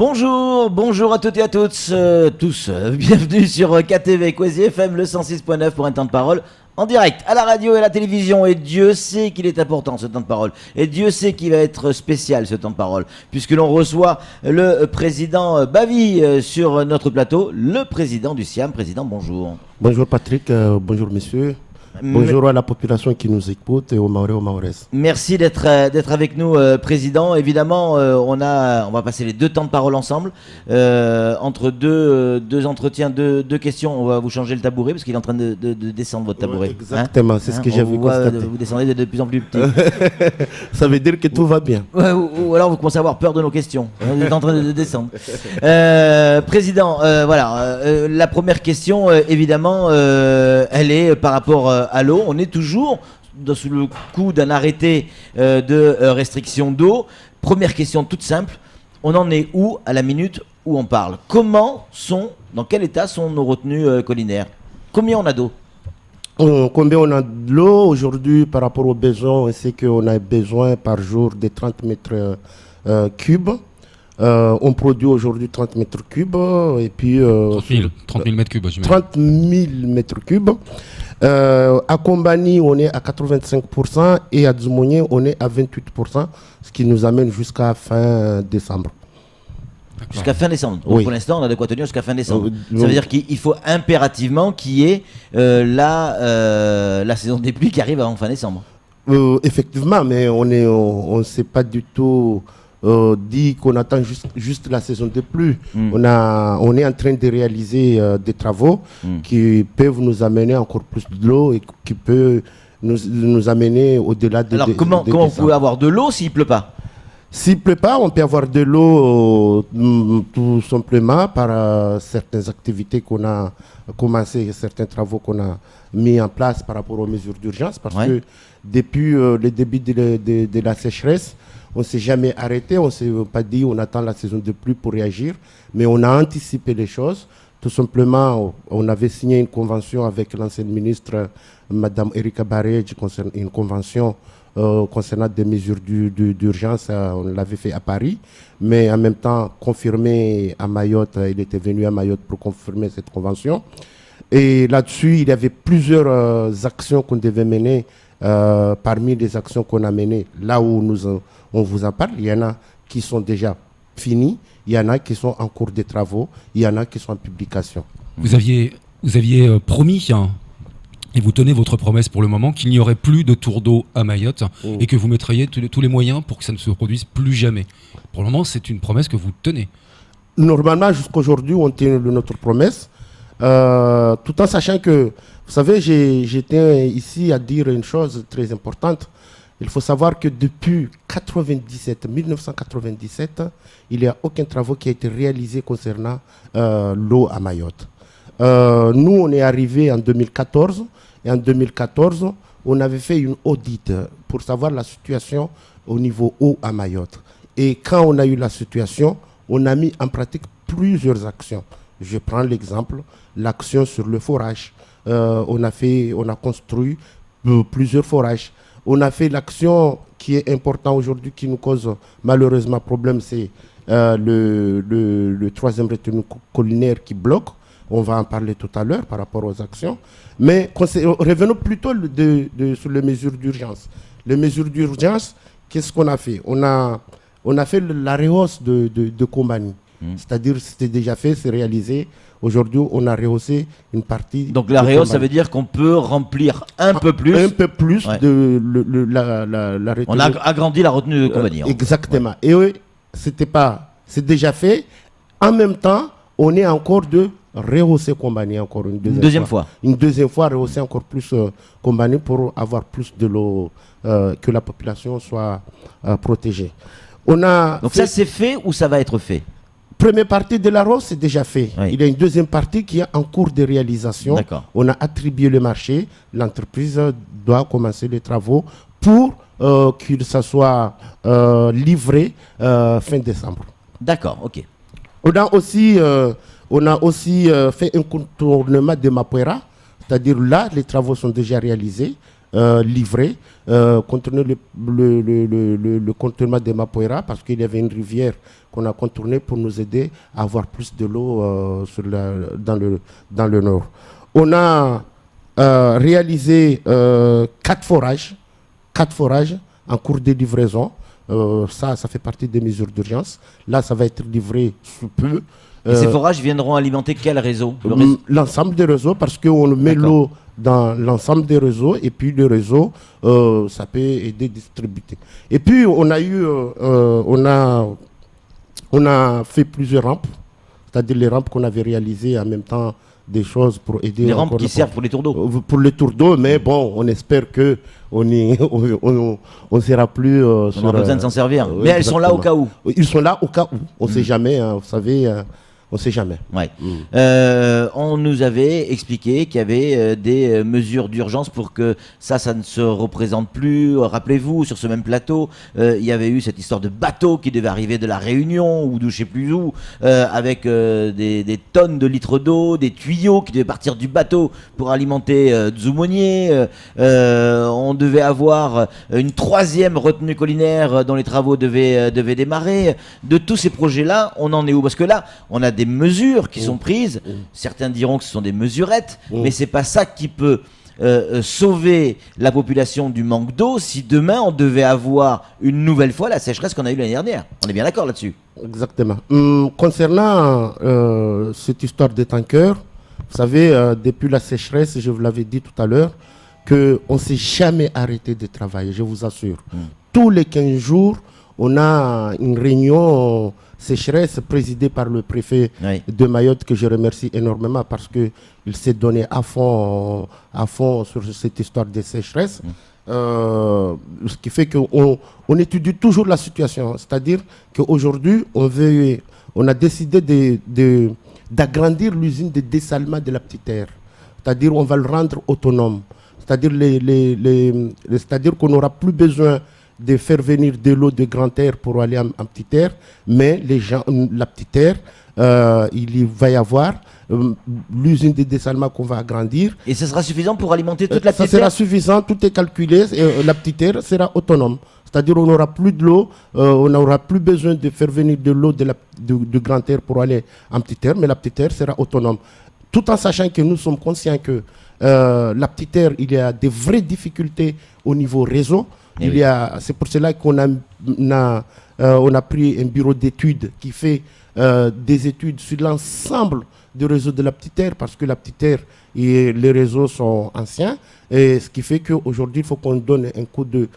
Bonjour à toutes et à tous, bienvenue sur KTV Kwezi FM, le 106.9 pour un temps de parole en direct à la radio et à la télévision. Et Dieu sait qu'il est important ce temps de parole, et Dieu sait qu'il va être spécial ce temps de parole, puisque l'on reçoit le président Bavi sur notre plateau, le président du SIAM. Président, bonjour. Bonjour Patrick, bonjour messieurs. Bonjour à la population qui nous écoute et aux Maorais, aux Maoraises. Merci d'être avec nous, Président. Évidemment, on va passer les deux temps de parole ensemble. Entre deux entretiens, deux questions, on va vous changer le tabouret parce qu'il est en train de descendre votre tabouret. Ouais, exactement, c'est ce que j'avais constaté. Vous descendez de plus en plus petit. Ça veut dire que tout va bien. Ouais, ou alors vous commencez à avoir peur de nos questions. Vous êtes en train de descendre. Président, la première question, évidemment, elle est par rapport à l'eau. On est toujours sous le coup d'un arrêté de restriction d'eau. Première question toute simple, on en est où à la minute où on parle? Dans quel état sont nos retenues collinaires? Combien on a d'eau? Combien on a de l'eau aujourd'hui par rapport aux besoins? On sait qu'on a besoin par jour de 30 mètres cubes. On produit aujourd'hui 30 mètres cubes et puis 30 000 mètres cubes, j'imagine. 30 000 mètres cubes. À Kombani, on est à 85% et à Dzoumounié, on est à 28%, ce qui nous amène jusqu'à fin décembre. Jusqu'à fin décembre. Oui. Pour l'instant, on a de quoi tenir jusqu'à fin décembre. Ça veut dire qu'il faut impérativement qu'il y ait la saison des pluies qui arrive avant fin décembre. Effectivement, mais on ne sait pas du tout dit qu'on attend juste la saison de pluie. On est en train de réaliser des travaux qui peuvent nous amener encore plus de l'eau et qui peuvent nous amener au-delà de. Alors comment vous pouvez avoir de l'eau s'il ne pleut pas? S'il ne pleut pas, on peut avoir de l'eau tout simplement par certaines activités qu'on a commencé, certains travaux qu'on a mis en place par rapport aux mesures d'urgence, parce que depuis le début de la sécheresse, on ne s'est jamais arrêté, on ne s'est pas dit on attend la saison de pluie pour réagir, mais on a anticipé les choses. Tout simplement, on avait signé une convention avec l'ancienne ministre, Madame Erika Barej, une convention concernant des mesures d'urgence. On l'avait fait à Paris, mais en même temps confirmé à Mayotte. Il était venu à Mayotte pour confirmer cette convention. Et là-dessus, il y avait plusieurs actions qu'on devait mener. Parmi les actions qu'on a menées, là où on vous en parle, il y en a qui sont déjà finis, il y en a qui sont en cours de travaux, il y en a qui sont en publication. Vous aviez promis, et vous tenez votre promesse pour le moment, qu'il n'y aurait plus de tours d'eau à Mayotte et que vous mettriez tous les moyens pour que ça ne se reproduise plus jamais. Pour le moment, c'est une promesse que vous tenez. Normalement, jusqu'à aujourd'hui, on tient notre promesse, tout en sachant que, vous savez, j'étais ici à dire une chose très importante. Il faut savoir que depuis 1997, il n'y a aucun travaux qui a été réalisé concernant l'eau à Mayotte. Nous, on est arrivé en 2014, et en 2014, on avait fait une audit pour savoir la situation au niveau eau à Mayotte. Et quand on a eu la situation, on a mis en pratique plusieurs actions. Je prends l'exemple, l'action sur le forage. On a construit plusieurs forages. On a fait l'action qui est importante aujourd'hui, qui nous cause malheureusement problème, c'est le troisième retenue collinaire qui bloque. On va en parler tout à l'heure par rapport aux actions. Mais revenons plutôt sur les mesures d'urgence. Les mesures d'urgence, qu'est-ce qu'on a fait? On a fait la rehausse de Kombani. C'est-à-dire c'était déjà fait, c'est réalisé. Aujourd'hui, on a rehaussé une partie. Donc la rehausse, ça veut dire qu'on peut remplir un peu plus. Un peu plus de la retenue. On a agrandi la retenue de Kombani. Exactement. Et oui, c'est déjà fait. En même temps, on est encore de rehausser Kombani encore une deuxième fois. Une deuxième fois, rehausser encore plus Kombani pour avoir plus de l'eau, que la population soit protégée. Donc ça, c'est fait ou ça va être fait? Première partie de la rose, c'est déjà fait. Oui. Il y a une deuxième partie qui est en cours de réalisation. On a attribué le marché. L'entreprise doit commencer les travaux pour qu'il soit livré fin décembre. D'accord, ok. On a aussi fait un contournement de Mapuera. C'est-à-dire là, les travaux sont déjà réalisés. livré, contourner le contournement de Mapoera, parce qu'il y avait une rivière qu'on a contournée pour nous aider à avoir plus de l'eau dans le nord. On a réalisé 4 forages en cours de livraison. Ça fait partie des mesures d'urgence. Là, ça va être livré sous peu. Et ces forages viendront alimenter quel réseau? L'ensemble des réseaux, parce qu'on met l'eau dans l'ensemble des réseaux, et puis le réseau, ça peut aider à distribuer. Et puis, on a fait plusieurs rampes, c'est-à-dire les rampes qu'on avait réalisées en même temps, des choses pour aider. Les rampes qui servent pour les tours d'eau. Pour les tours d'eau, mais bon, on espère que on sera plus. On aura besoin de s'en servir. Mais elles sont là au cas où. Ils sont là au cas où. On ne sait jamais, hein, vous savez. On ne sait jamais. Ouais. On nous avait expliqué qu'il y avait des mesures d'urgence pour que ça ne se représente plus. Rappelez-vous, sur ce même plateau, il y avait eu cette histoire de bateau qui devait arriver de la Réunion ou de je sais plus où, avec des tonnes de litres d'eau, des tuyaux qui devaient partir du bateau pour alimenter Dzoumonier. On devait avoir une 3e retenue collinaire dont les travaux devaient démarrer. De tous ces projets-là, on en est où? Parce que là, on a des mesures qui sont prises. Certains diront que ce sont des mesurettes, mais c'est pas ça qui peut sauver la population du manque d'eau si demain on devait avoir une nouvelle fois la sécheresse qu'on a eue l'année dernière. On est bien d'accord là-dessus? Exactement. Concernant cette histoire des tankers, vous savez, depuis la sécheresse, je vous l'avais dit tout à l'heure, qu'on ne s'est jamais arrêté de travailler, je vous assure. Tous les 15 jours, on a une réunion sécheresse présidée par le préfet de Mayotte, que je remercie énormément parce qu'il s'est donné à fond sur cette histoire de sécheresse. Ce qui fait qu'on étudie toujours la situation. C'est-à-dire qu'aujourd'hui, on a décidé d'agrandir l'usine de dessalement de la Petite Terre. C'est-à-dire qu'on va le rendre autonome. C'est-à-dire c'est-à-dire qu'on n'aura plus besoin de faire venir de l'eau de Grande Terre pour aller en Petite Terre, mais la Petite Terre, il va y avoir l'usine de dessalement qu'on va agrandir. Et ce sera suffisant pour alimenter toute la Petite Terre? Ça sera suffisant, tout est calculé, et la Petite Terre sera autonome. C'est-à-dire qu'on n'aura plus de l'eau, on n'aura plus besoin de faire venir de l'eau de Grande Terre pour aller en Petite Terre, mais la Petite Terre sera autonome. Tout en sachant que nous sommes conscients que la Petite Terre, il y a des vraies difficultés au niveau réseau. C'est pour cela qu'on a pris un bureau d'études qui fait des études sur l'ensemble du réseau de la Petite Terre, parce que la Petite Terre et les réseaux sont anciens, et ce qui fait qu'aujourd'hui il faut qu'on donne un coup de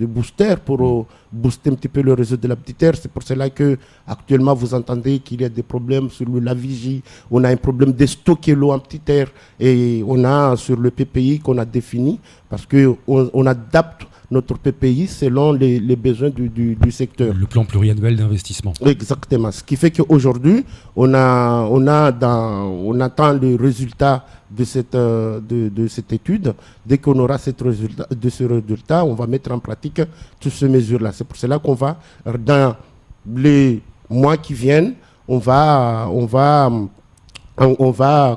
booster pour booster un petit peu le réseau de la Petite Terre. C'est pour cela que actuellement vous entendez qu'il y a des problèmes sur la vigie, on a un problème de stocker l'eau en Petite Terre, et on a sur le PPI qu'on a défini, parce qu'on adapte notre PPI selon les besoins du secteur. Le plan pluriannuel d'investissement. Exactement. Ce qui fait qu'aujourd'hui, on attend le résultat de cette étude. Dès qu'on aura ce résultat, on va mettre en pratique toutes ces mesures-là. C'est pour cela qu'on va, dans les mois qui viennent, on va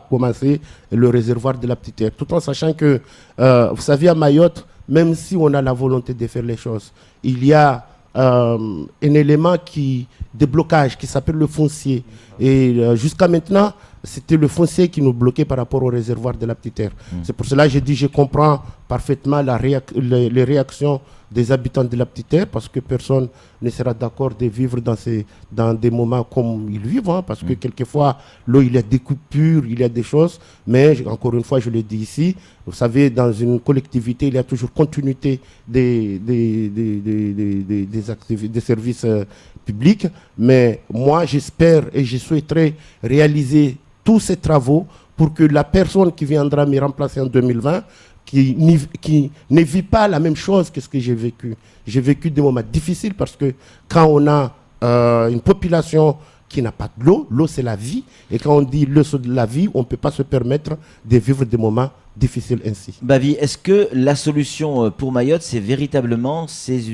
commencer le réservoir de la Petite Terre. Tout en sachant que, vous savez, à Mayotte, même si on a la volonté de faire les choses, il y a un élément de blocage qui s'appelle le foncier. Et jusqu'à maintenant, c'était le foncier qui nous bloquait par rapport au réservoir de la Petite Terre. C'est pour cela que j'ai dit, je comprends parfaitement les réactions des habitants de la Petite Terre, parce que personne ne sera d'accord de vivre dans des moments comme ils vivent, hein, parce que quelquefois, l'eau, il y a des coupures, il y a des choses, mais encore une fois, je le dis ici, vous savez, dans une collectivité, il y a toujours continuité des services publics, mais moi, j'espère et je souhaiterais réaliser tous ces travaux pour que la personne qui viendra me remplacer en 2020, qui ne vit pas la même chose que ce que j'ai vécu. J'ai vécu des moments difficiles, parce que quand on a une population qui n'a pas de l'eau. L'eau, c'est la vie. Et quand on dit l'eau, c'est de la vie, on ne peut pas se permettre de vivre des moments difficiles ainsi. Bavi, est-ce que la solution pour Mayotte, c'est véritablement ces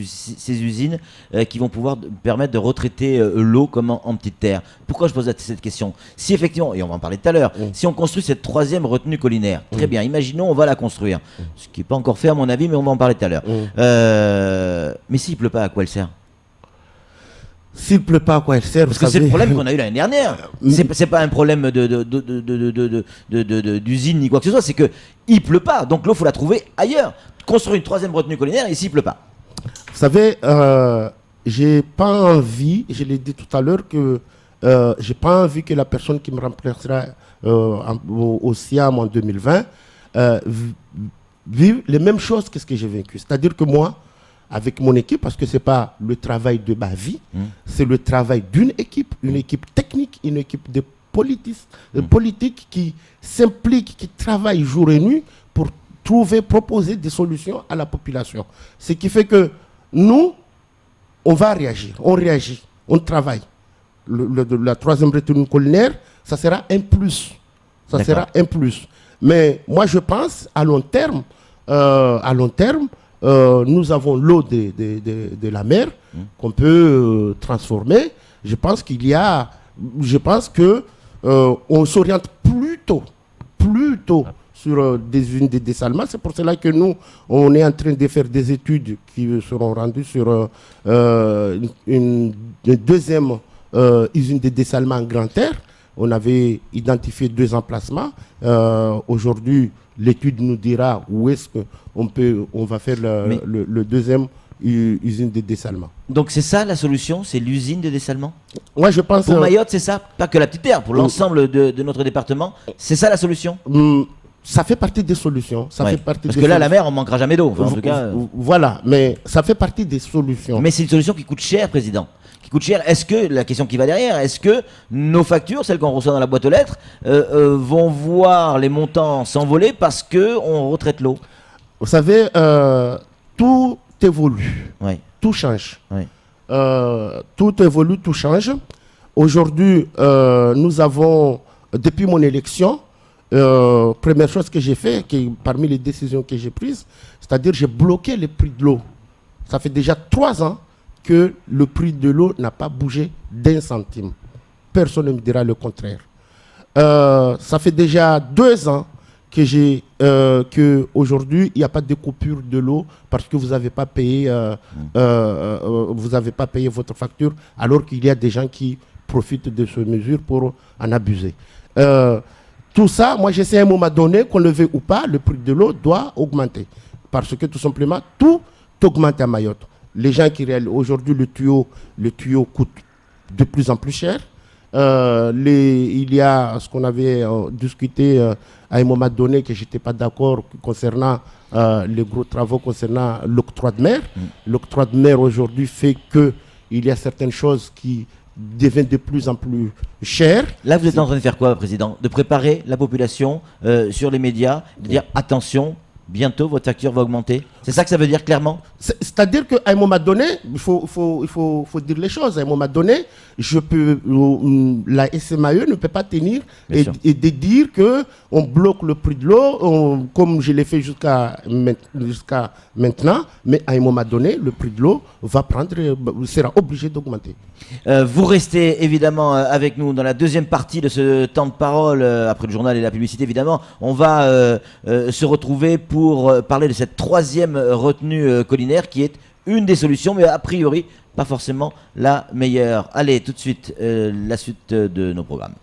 usines qui vont pouvoir permettre de retraiter l'eau comme en petite terre? Pourquoi je pose cette question? Si effectivement, et on va en parler tout à l'heure, si on construit cette troisième retenue collinaire, très bien, imaginons on va la construire, ce qui n'est pas encore fait à mon avis, mais on va en parler tout à l'heure. Mais s'il ne pleut pas, à quoi elle sert? S'il ne pleut pas, à quoi elle sert? Parce que c'est le problème qu'on a eu l'année dernière. C'est pas un problème d'usine ni quoi que ce soit, c'est qu'il ne pleut pas. Donc l'eau, il faut la trouver ailleurs. Construire une troisième retenue collinaire ici, il ne pleut pas. Vous savez, j'ai pas envie, je l'ai dit tout à l'heure, que j'ai pas envie que la personne qui me remplacera au SIAM en 2020 vive les mêmes choses que ce que j'ai vécu. C'est-à-dire que moi, avec mon équipe, parce que ce n'est pas le travail de ma vie, c'est le travail d'une équipe, une équipe technique, une équipe de politiques qui s'implique, qui travaille jour et nuit pour proposer des solutions à la population. Ce qui fait que nous, on va réagir, on réagit, on travaille. La troisième retenue collinaire, ça sera un plus. Ça sera un plus. Mais moi, je pense, à long terme, nous avons l'eau de la mer qu'on peut transformer. Je pense que on s'oriente plutôt sur des usines de dessalement. C'est pour cela que nous, on est en train de faire des études qui seront rendues sur une deuxième usine de dessalement en Grand Air. On avait identifié 2 emplacements. Aujourd'hui, l'étude nous dira où est-ce qu'on va faire le deuxième usine de dessalement. Donc c'est ça la solution, c'est l'usine de dessalement? Moi, je pense... Pour Mayotte, c'est ça? Pas que la petite terre, pour l'ensemble de notre département, c'est ça la solution? Ça fait partie des solutions. Parce que là, la mer, on ne manquera jamais d'eau. Enfin, en tout cas, voilà, mais ça fait partie des solutions. Mais c'est une solution qui coûte cher, Président. Qui coûte cher. Est-ce que, la question qui va derrière, est-ce que nos factures, celles qu'on reçoit dans la boîte aux lettres, vont voir les montants s'envoler parce qu'on retraite l'eau? Vous savez, tout évolue, tout change. Tout évolue, tout change. Aujourd'hui, nous avons, depuis mon élection, première chose que j'ai fait, parmi les décisions que j'ai prises, c'est-à-dire j'ai bloqué les prix de l'eau. Ça fait déjà 3 ans que le prix de l'eau n'a pas bougé d'1 centime. Personne ne me dira le contraire. Ça fait déjà 2 ans que aujourd'hui il n'y a pas de coupure de l'eau parce que vous n'avez pas payé, votre facture, alors qu'il y a des gens qui profitent de ces mesures pour en abuser. Tout ça, moi j'essaie à un moment donné, qu'on le veuille ou pas, le prix de l'eau doit augmenter. Parce que tout simplement, tout augmente à Mayotte. Les gens qui réalisent aujourd'hui le tuyau coûte de plus en plus cher. Il y a ce qu'on avait discuté à un moment donné que je n'étais pas d'accord concernant les gros travaux concernant l'octroi de mer. L'octroi de mer aujourd'hui fait qu'il y a certaines choses qui deviennent de plus en plus chères. Là, vous êtes en train de faire quoi, Président? De préparer la population sur les médias, de dire attention, bientôt votre facture va augmenter. C'est ça que ça veut dire clairement? C'est-à-dire qu'à un moment donné, il faut dire les choses. À un moment donné, la SMAE ne peut pas tenir et de dire qu'on bloque le prix de l'eau, comme je l'ai fait jusqu'à maintenant, mais à un moment donné, le prix de l'eau sera obligé d'augmenter. Vous restez évidemment avec nous dans la deuxième partie de ce temps de parole, après le journal et la publicité évidemment. On va se retrouver pour parler de cette troisième retenue collinaire qui est une des solutions, mais a priori pas forcément la meilleure. Allez, tout de suite, la suite de nos programmes.